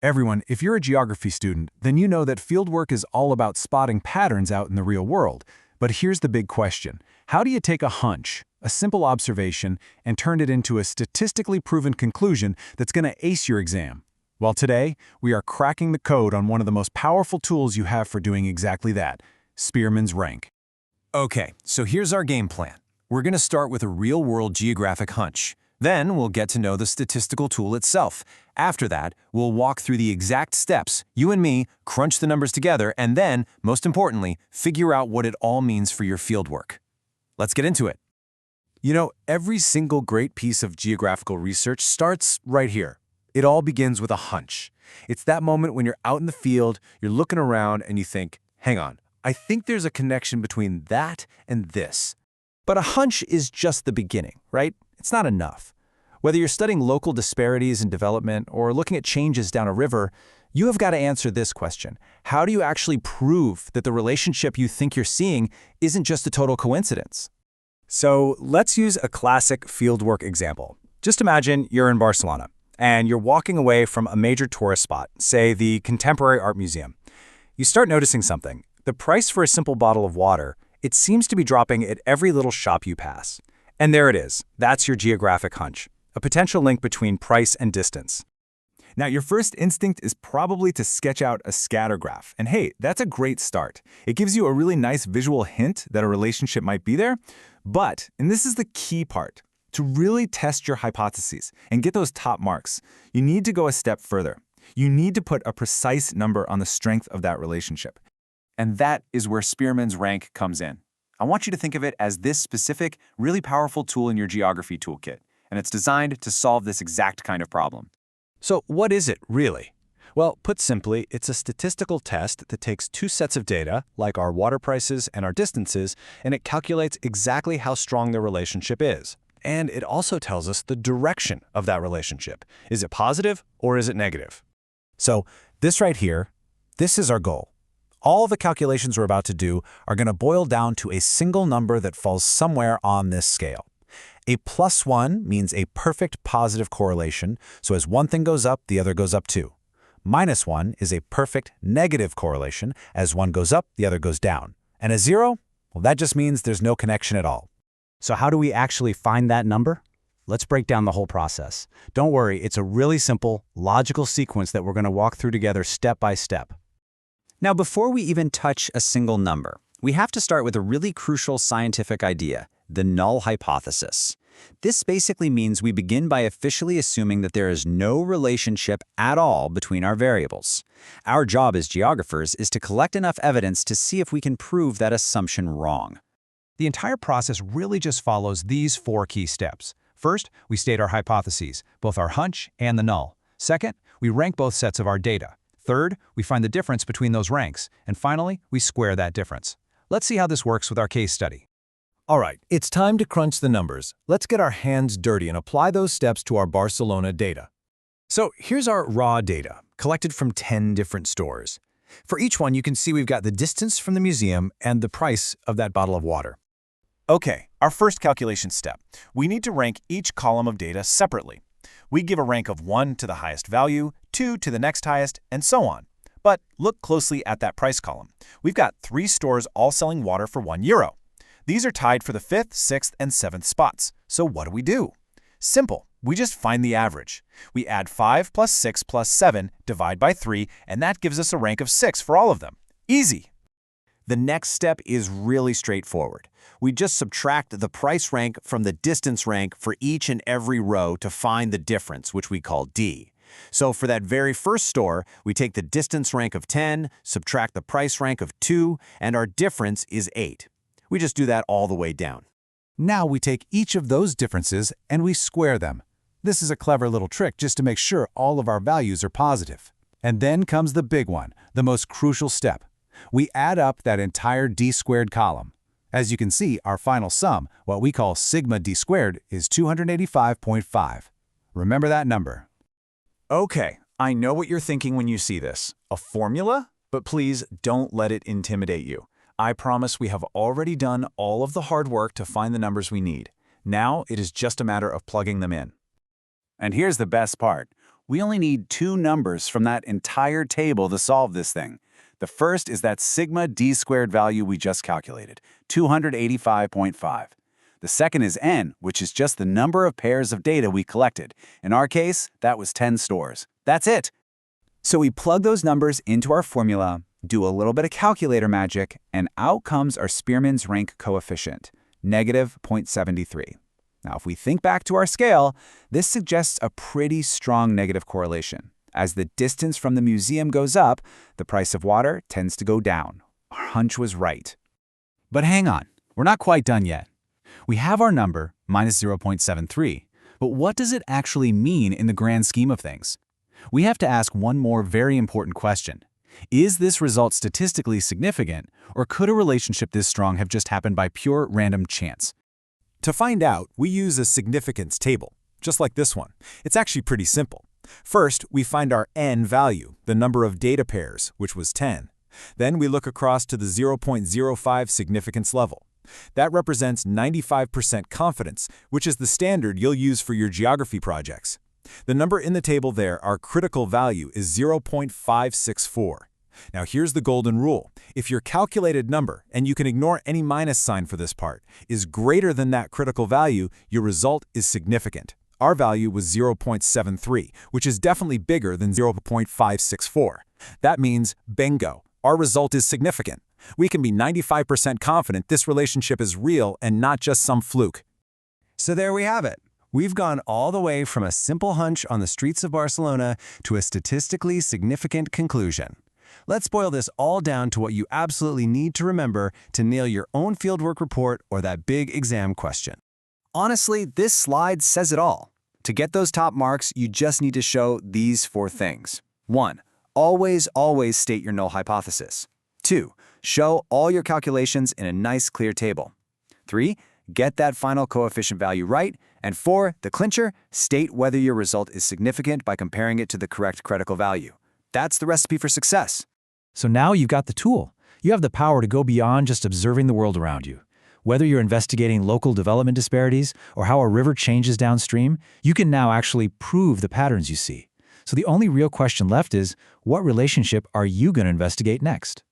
Everyone, if you're a geography student, then you know that fieldwork is all about spotting patterns out in the real world. But here's the big question. How do you take a hunch, a simple observation, and turn it into a statistically proven conclusion that's going to ace your exam? Well, today, we are cracking the code on one of the most powerful tools you have for doing exactly that, Spearman's rank. Okay, so here's our game plan. We're going to start with a real-world geographic hunch. Then we'll get to know the statistical tool itself. After that, we'll walk through the exact steps, you and me, crunch the numbers together, and then, most importantly, figure out what it all means for your fieldwork. Let's get into it. You know, every single great piece of geographical research starts right here. It all begins with a hunch. It's that moment when you're out in the field, you're looking around, and you think, hang on, I think there's a connection between that and this. But a hunch is just the beginning, right? It's not enough. Whether you're studying local disparities in development or looking at changes down a river, you have got to answer this question. How do you actually prove that the relationship you think you're seeing isn't just a total coincidence? So let's use a classic fieldwork example. Just imagine you're in Barcelona, and you're walking away from a major tourist spot, say the Contemporary Art Museum. You start noticing something. The price for a simple bottle of water, it seems to be dropping at every little shop you pass. And there it is. That's your geographic hunch, a potential link between price and distance. Now, your first instinct is probably to sketch out a scatter graph. And hey, that's a great start. It gives you a really nice visual hint that a relationship might be there. But, and this is the key part, to really test your hypotheses and get those top marks, you need to go a step further. You need to put a precise number on the strength of that relationship. And that is where Spearman's rank comes in. I want you to think of it as this specific, really powerful tool in your geography toolkit, and it's designed to solve this exact kind of problem. So what is it, really? Well, put simply, it's a statistical test that takes two sets of data, like our water prices and our distances, and it calculates exactly how strong the relationship is. And it also tells us the direction of that relationship. Is it positive or is it negative? So this right here, this is our goal. All the calculations we're about to do are going to boil down to a single number that falls somewhere on this scale. A +1 means a perfect positive correlation, so as one thing goes up, the other goes up too. -1 is a perfect negative correlation, as one goes up, the other goes down. And a 0? Well, that just means there's no connection at all. So how do we actually find that number? Let's break down the whole process. Don't worry, it's a really simple, logical sequence that we're going to walk through together step by step. Now, before we even touch a single number, we have to start with a really crucial scientific idea, the null hypothesis. This basically means we begin by officially assuming that there is no relationship at all between our variables. Our job as geographers is to collect enough evidence to see if we can prove that assumption wrong. The entire process really just follows these 4 key steps. First, we state our hypotheses, both our hunch and the null. Second, we rank both sets of our data. Third, we find the difference between those ranks. And finally, we square that difference. Let's see how this works with our case study. All right, it's time to crunch the numbers. Let's get our hands dirty and apply those steps to our Barcelona data. So here's our raw data, collected from 10 different stores. For each one, you can see we've got the distance from the museum and the price of that bottle of water. Okay, our first calculation step. We need to rank each column of data separately. We give a rank of 1 to the highest value, 2 to the next highest, and so on. But look closely at that price column. We've got 3 stores all selling water for €1. These are tied for the 5th, 6th, and 7th spots. So what do? Simple. We just find the average. We add 5 plus 6 plus 7, divide by 3, and that gives us a rank of 6 for all of them. Easy. The next step is really straightforward. We just subtract the price rank from the distance rank for each and every row to find the difference, which we call D. So for that very first store, we take the distance rank of 10, subtract the price rank of 2, and our difference is 8. We just do that all the way down. Now we take each of those differences and we square them. This is a clever little trick just to make sure all of our values are positive. And then comes the big one, the most crucial step. We add up that entire d-squared column. As you can see, our final sum, what we call sigma d-squared, is 285.5. Remember that number. Okay, I know what you're thinking when you see this. A formula? But please don't let it intimidate you. I promise we have already done all of the hard work to find the numbers we need. Now it is just a matter of plugging them in. And here's the best part. We only need two numbers from that entire table to solve this thing. The first is that sigma d squared value we just calculated, 285.5. The second is n, which is just the number of pairs of data we collected. In our case, that was 10 stores. That's it. So we plug those numbers into our formula, do a little bit of calculator magic, and out comes our Spearman's rank coefficient, negative 0.73. Now, if we think back to our scale, this suggests a pretty strong negative correlation. As the distance from the museum goes up, the price of water tends to go down. Our hunch was right. But hang on, we're not quite done yet. We have our number, minus 0.73, but what does it actually mean in the grand scheme of things? We have to ask one more very important question. Is this result statistically significant, or could a relationship this strong have just happened by pure random chance? To find out, we use a significance table, just like this one. It's actually pretty simple. First, we find our n value, the number of data pairs, which was 10. Then we look across to the 0.05 significance level. That represents 95% confidence, which is the standard you'll use for your geography projects. The number in the table there, our critical value, is 0.564. Now here's the golden rule. If your calculated number, and you can ignore any minus sign for this part, is greater than that critical value, your result is significant. Our value was 0.73, which is definitely bigger than 0.564. That means, bingo, our result is significant. We can be 95% confident this relationship is real and not just some fluke. So there we have it. We've gone all the way from a simple hunch on the streets of Barcelona to a statistically significant conclusion. Let's boil this all down to what you absolutely need to remember to nail your own fieldwork report or that big exam question. Honestly, this slide says it all. To get those top marks, you just need to show these 4 things. 1. Always state your null hypothesis. 2. Show all your calculations in a nice, clear table. 3. Get that final coefficient value right. And 4, the clincher, state whether your result is significant by comparing it to the correct critical value. That's the recipe for success. So now you've got the tool. You have the power to go beyond just observing the world around you. Whether you're investigating local development disparities or how a river changes downstream, you can now actually prove the patterns you see. So the only real question left is, what relationship are you going to investigate next?